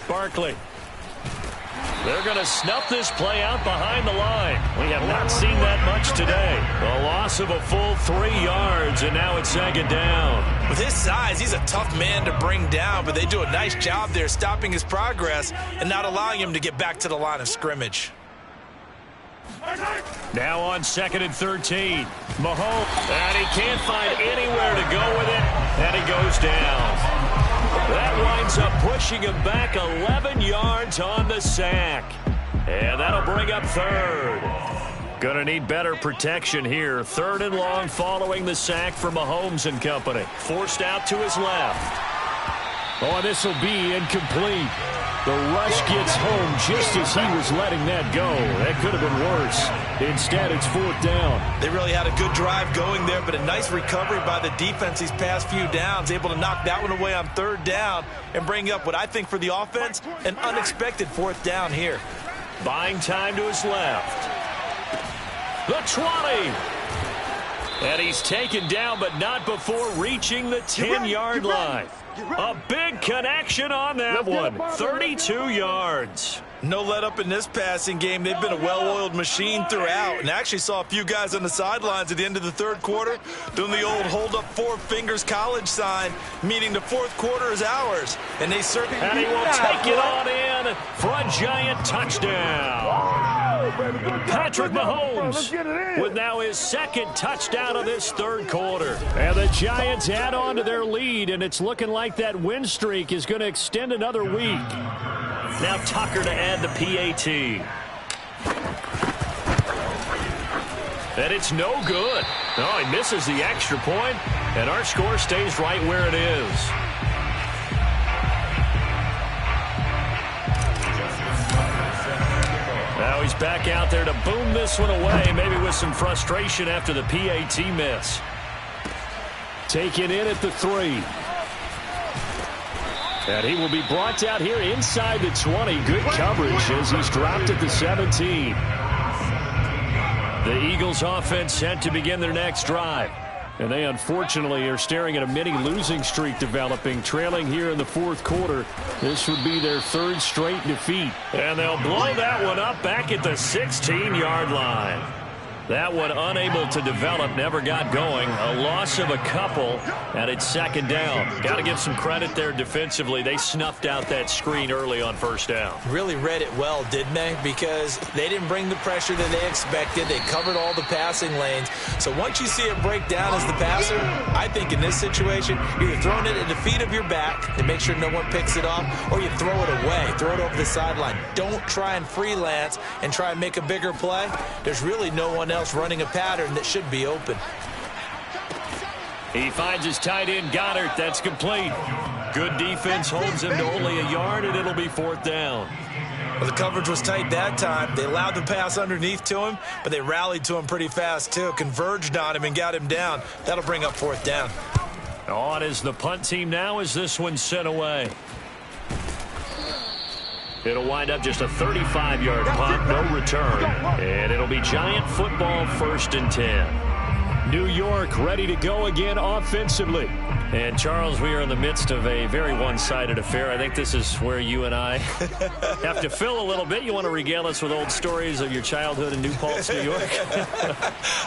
Speaker 1: Barkley. They're going to snuff this play out behind the line. We have not seen that much today. A loss of a full 3 yards, and now it's 2nd down.
Speaker 2: With his size, he's a tough man to bring down, but they do a nice job there stopping his progress and not allowing him to get back to the line of scrimmage.
Speaker 1: Now on 2nd and 13. Mahomes, and he can't find anywhere to go with it, and he goes down. That winds up pushing him back 11 yards on the sack. And that'll bring up 3rd. Gonna need better protection here. 3rd and long following the sack for Mahomes and company. Forced out to his left. Oh, this will be incomplete. The rush gets home just as he was letting that go. That could have been worse. Instead, it's 4th down.
Speaker 2: They really had a good drive going there, but a nice recovery by the defense these past few downs, able to knock that one away on 3rd down and bring up what I think for the offense, an unexpected 4th down here.
Speaker 1: Buying time to his left. The 20. And he's taken down, but not before reaching the 10-yard line. A big connection on that one. 32 yards.
Speaker 2: No let up in this passing game. They've been a well-oiled machine throughout, and actually saw a few guys on the sidelines at the end of the third quarter doing the old hold up four fingers college sign, meaning the fourth quarter is ours. And they certainly...
Speaker 1: And he will take it on in for a Giant touchdown. Patrick Mahomes with now his second touchdown of this third quarter. And the Giants add on to their lead, and it's looking like that win streak is going to extend another week. Now Tucker to add the PAT. And it's no good. Oh, he misses the extra point, and our score stays right where it is. Now he's back out there to boom this one away, maybe with some frustration after the PAT miss. Taken in at the 3. And he will be brought out here inside the 20. Good coverage as he's dropped at the 17. The Eagles offense set to begin their next drive. And they unfortunately are staring at a mini losing streak developing, trailing here in the fourth quarter. This would be their third straight defeat. And they'll blow that one up back at the 16-yard line. That one unable to develop, never got going. A loss of a couple, and it's second down. Got to give some credit there defensively. They snuffed out that screen early on first down.
Speaker 2: Really read it well, didn't they? Because they didn't bring the pressure that they expected. They covered all the passing lanes. So once you see it break down as the passer, I think in this situation, you're either throwing it at the feet of your back to make sure no one picks it off, or you throw it away, throw it over the sideline. Don't try and freelance and try and make a bigger play. There's really no one else running a pattern that should be open.
Speaker 1: He finds his tight end Goddard. That's complete. Good defense holds him to only a yard, and it'll be fourth down.
Speaker 2: Well, the coverage was tight that time. They allowed the pass underneath to him, but they rallied to him pretty fast too, converged on him and got him down. That'll bring up fourth down.
Speaker 1: On is the punt team now as this one's sent away. It'll wind up just a 35-yard punt, no return. And it'll be Giant football, 1st and 10. New York ready to go again offensively. And, Charles, we are in the midst of a very one-sided affair. I think this is where you and I have to fill a little bit. You want to regale us with old stories of your childhood in New Paltz, New York?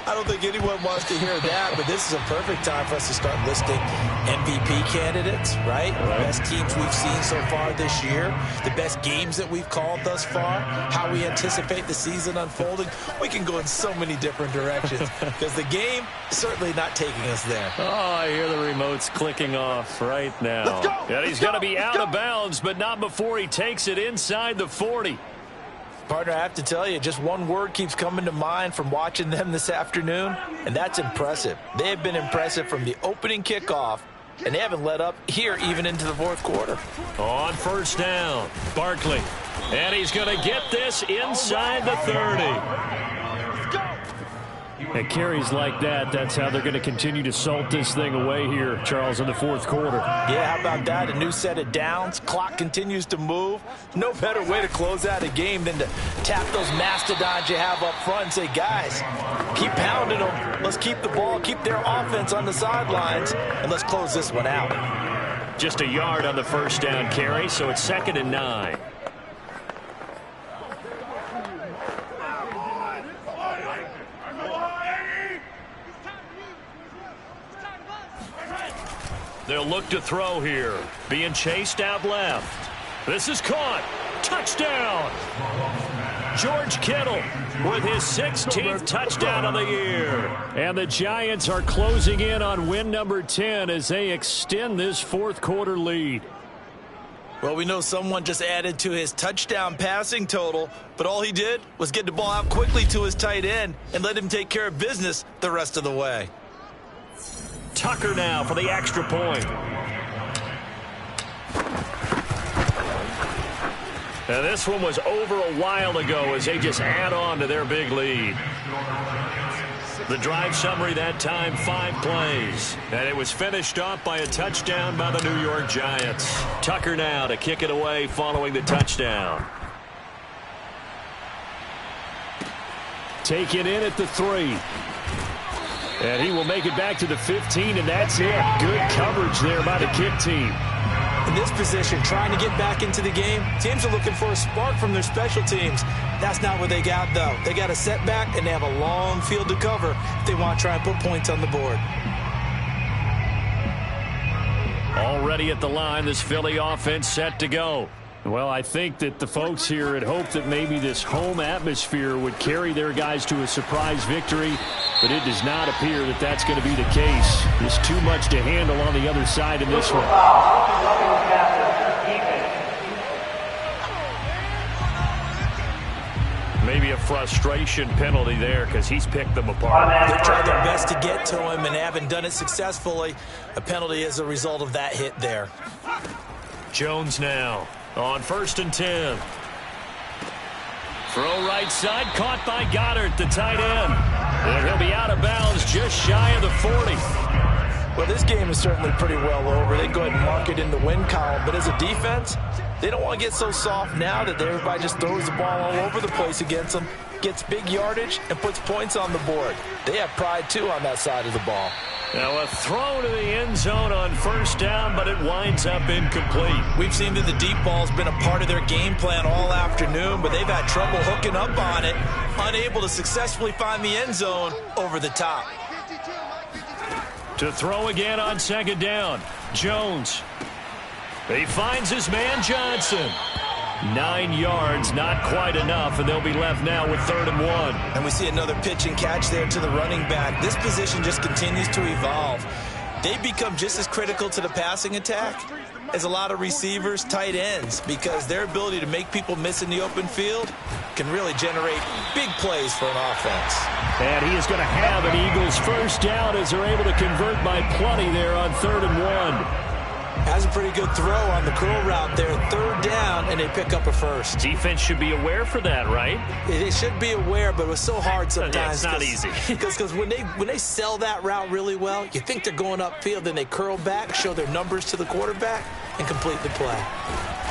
Speaker 2: I don't think anyone wants to hear that, but this is a perfect time for us to start listing MVP candidates, right? The best teams we've seen so far this year, the best games that we've called thus far, how we anticipate the season unfolding. We can go in so many different directions because the game is certainly not taking us there.
Speaker 1: Oh, I hear the remotes clicking off right now. And he's going to be out of bounds, but not before he takes it inside the 40.
Speaker 2: Partner, I have to tell you, just one word keeps coming to mind from watching them this afternoon, and that's impressive. They have been impressive from the opening kickoff, and they haven't let up here even into the fourth quarter.
Speaker 1: On first down, Barkley. And he's going to get this inside the 30. And carries like that, that's how they're going to continue to salt this thing away here, Charles, in the fourth quarter.
Speaker 2: Yeah, how about that? A new set of downs. Clock continues to move. No better way to close out a game than to tap those mastodons you have up front and say, guys, keep pounding them. Let's keep the ball, keep their offense on the sidelines, and let's close this one out.
Speaker 1: Just a yard on the first down carry, so it's 2nd and 9. They'll look to throw here. Being chased out left. This is caught. Touchdown. George Kittle with his 16th touchdown of the year. And the Giants are closing in on win number 10 as they extend this fourth quarter lead.
Speaker 2: Well, we know someone just added to his touchdown passing total, but all he did was get the ball out quickly to his tight end and let him take care of business the rest of the way.
Speaker 1: Tucker now for the extra point. And this one was over a while ago as they just add on to their big lead. The drive summary that time, 5 plays. And it was finished off by a touchdown by the New York Giants. Tucker now to kick it away following the touchdown. Taken in at the 3. And he will make it back to the 15, and that's it. Good coverage there by the kick team.
Speaker 2: In this position, trying to get back into the game, teams are looking for a spark from their special teams. That's not what they got, though. They got a setback, and they have a long field to cover if they want to try and put points on the board.
Speaker 1: Already at the line, this Philly offense set to go. Well, I think that the folks here had hoped that maybe this home atmosphere would carry their guys to a surprise victory, but it does not appear that that's going to be the case. There's too much to handle on the other side in this one. Maybe a frustration penalty there because he's picked them apart.
Speaker 2: They've tried their best to get to him and haven't done it successfully. A penalty as a result of that hit there.
Speaker 1: Jones now on 1st and 10. Throw right side, caught by Goddard, the tight end. And he'll be out of bounds just shy of the 40.
Speaker 2: Well, this game is certainly pretty well over. They go ahead and mark it in the win column. But as a defense, they don't want to get so soft now that everybody just throws the ball all over the place against them, gets big yardage, and puts points on the board. They have pride, too, on that side of the ball.
Speaker 1: Now a throw to the end zone on 1st down, but it winds up incomplete.
Speaker 2: We've seen that the deep ball's been a part of their game plan all afternoon, but they've had trouble hooking up on it, unable to successfully find the end zone over the top.
Speaker 1: To throw again on 2nd down, Jones. He finds his man Johnson. 9 yards, not quite enough, and they'll be left now with 3rd and 1.
Speaker 2: And we see another pitch and catch there to the running back. This position just continues to evolve. They become just as critical to the passing attack as a lot of receivers, tight ends, because their ability to make people miss in the open field can really generate big plays for an offense.
Speaker 1: And he is going to have an Eagles 1st down as they're able to convert by plenty there on 3rd and 1.
Speaker 2: Has a pretty good throw on the curl route there. 3rd down, and they pick up a 1st.
Speaker 1: Defense should be aware for that, right?
Speaker 2: They should be aware, but it was so hard sometimes.
Speaker 1: Yeah, it's not easy.
Speaker 2: Because when they sell that route really well, you think they're going upfield, then they curl back, show their numbers to the quarterback, and complete the play.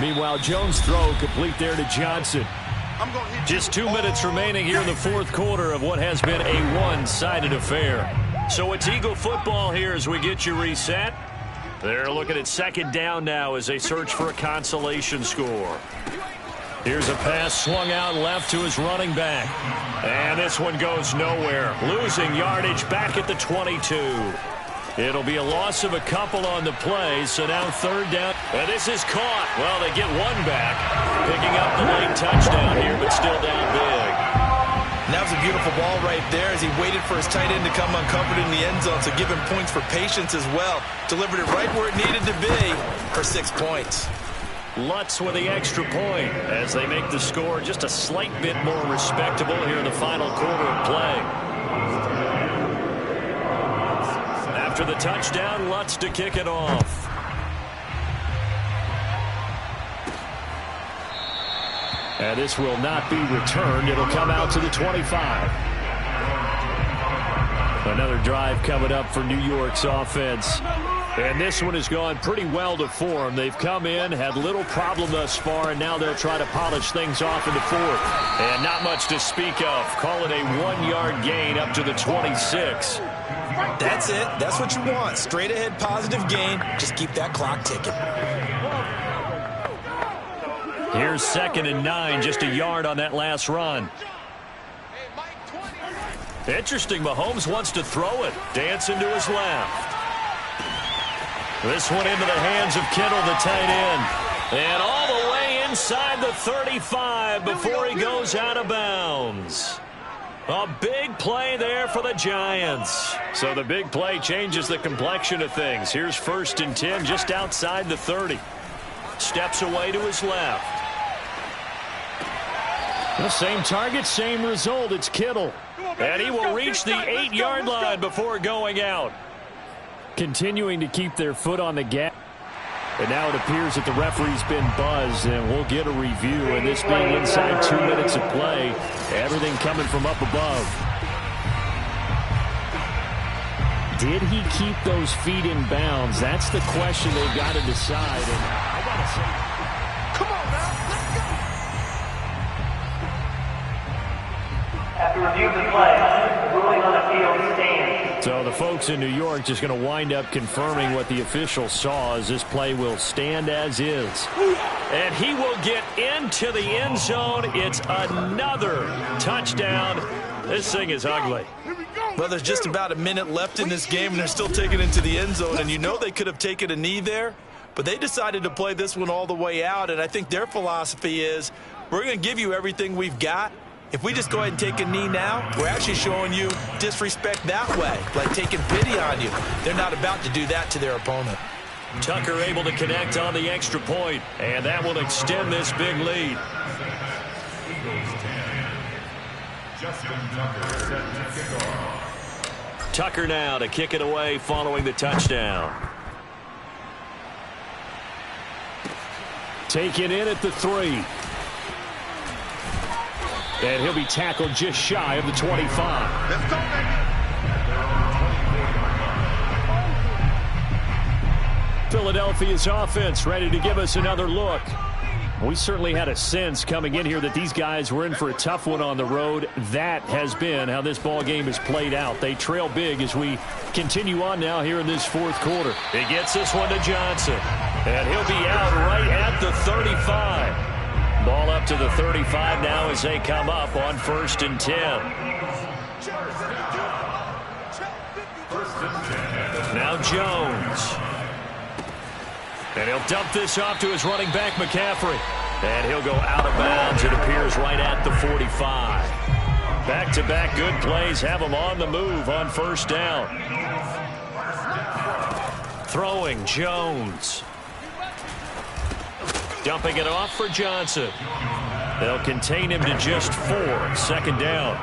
Speaker 1: Meanwhile, Jones' throw complete there to Johnson. Just 2 minutes remaining here in the 4th quarter of what has been a one-sided affair. So it's Eagle football here as we get you reset. They're looking at 2nd down now as they search for a consolation score. Here's a pass swung out left to his running back. And this one goes nowhere. Losing yardage back at the 22. It'll be a loss of a couple on the play, so now 3rd down. And this is caught. Well, they get one back. Picking up the late touchdown here, but still down big.
Speaker 2: And that was a beautiful ball right there as he waited for his tight end to come uncovered in the end zone, so give him points for patience as well. Delivered it right where it needed to be for 6 points.
Speaker 1: Lutz with the extra point as they make the score just a slight bit more respectable here in the final quarter of play. After the touchdown, Lutz to kick it off. And this will not be returned. It'll come out to the 25. Another drive coming up for New York's offense. And this one has gone pretty well to form. They've come in, had little problem thus far, and now they'll try to polish things off in the 4th. And not much to speak of. Call it a 1-yard gain up to the 26.
Speaker 2: That's it. That's what you want. Straight ahead positive gain. Just keep that clock ticking.
Speaker 1: Here's 2nd and 9, just a yard on that last run. Interesting, Mahomes wants to throw it. Dancing to his left. This one into the hands of Kittle, the tight end. And all the way inside the 35 before he goes out of bounds. A big play there for the Giants. So the big play changes the complexion of things. Here's 1st and 10 just outside the 30. Steps away to his left. The same target, same result. It's Kittle. And he will reach the 8-yard line before going out. Continuing to keep their foot on the gas. And now it appears that the referee's been buzzed, and we'll get a review. And this being inside 2 minutes of play, everything coming from up above. Did he keep those feet in bounds? That's the question they've got to decide. And I got to say,
Speaker 3: Come on now, let's go.
Speaker 5: After review of the play, ruling on the field stands.
Speaker 1: so the the folks in New York just going to wind up confirming what the officials saw, as this play will stand as is. And he will get into the end zone. It's another touchdown. This thing is ugly.
Speaker 2: Well, there's just about a minute left in this game, and they're still taking it into the end zone. And you know they could have taken a knee there, but they decided to play this one all the way out. And I think their philosophy is, we're going to give you everything we've got. If we just go ahead and take a knee now, we're actually showing you disrespect that way, like taking pity on you. They're not about to do that to their opponent.
Speaker 1: Tucker able to connect on the extra point, and that will extend this big lead.
Speaker 6: Justin Tucker set to kick off.
Speaker 1: Tucker now to kick it away following the touchdown. Taken in at the 3. And he'll be tackled just shy of the 25.
Speaker 3: Let's go, baby.
Speaker 1: Philadelphia's offense ready to give us another look. We certainly had a sense coming in here that these guys were in for a tough one on the road. That has been how this ball game has played out. They trail big as we continue on now here in this fourth quarter. He gets this one to Johnson, and he'll be out right at the 35. Ball up to the 35 now as they come up on 1st and 10. Now Jones. And he'll dump this off to his running back, McCaffrey. And he'll go out of bounds, it appears, right at the 45. Back-to-back good plays have him on the move on 1st down. Throwing, Jones. Dumping it off for Johnson. They'll contain him to just 4. 2nd down.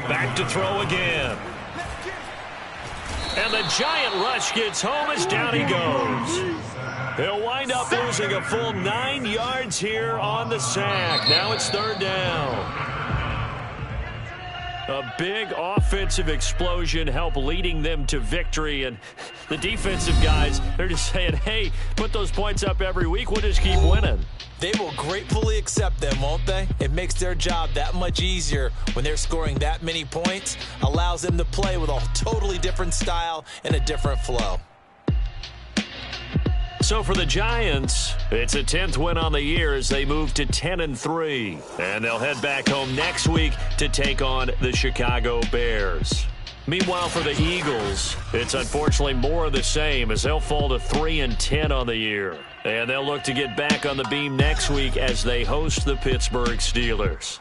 Speaker 1: Back to throw again. And the giant rush gets home as down he goes. He'll wind up losing a full 9 yards here on the sack. Now it's 3rd down. A big offensive explosion helped leading them to victory. And the defensive guys, they're just saying, hey, put those points up every week. We'll just keep winning.
Speaker 2: They will gratefully accept them, won't they? It makes their job that much easier when they're scoring that many points. Allows them to play with a totally different style and a different flow.
Speaker 1: So for the Giants, it's a 10th win on the year as they move to 10-3. And they'll head back home next week to take on the Chicago Bears. Meanwhile, for the Eagles, it's unfortunately more of the same as they'll fall to 3-10 on the year. And they'll look to get back on the beam next week as they host the Pittsburgh Steelers.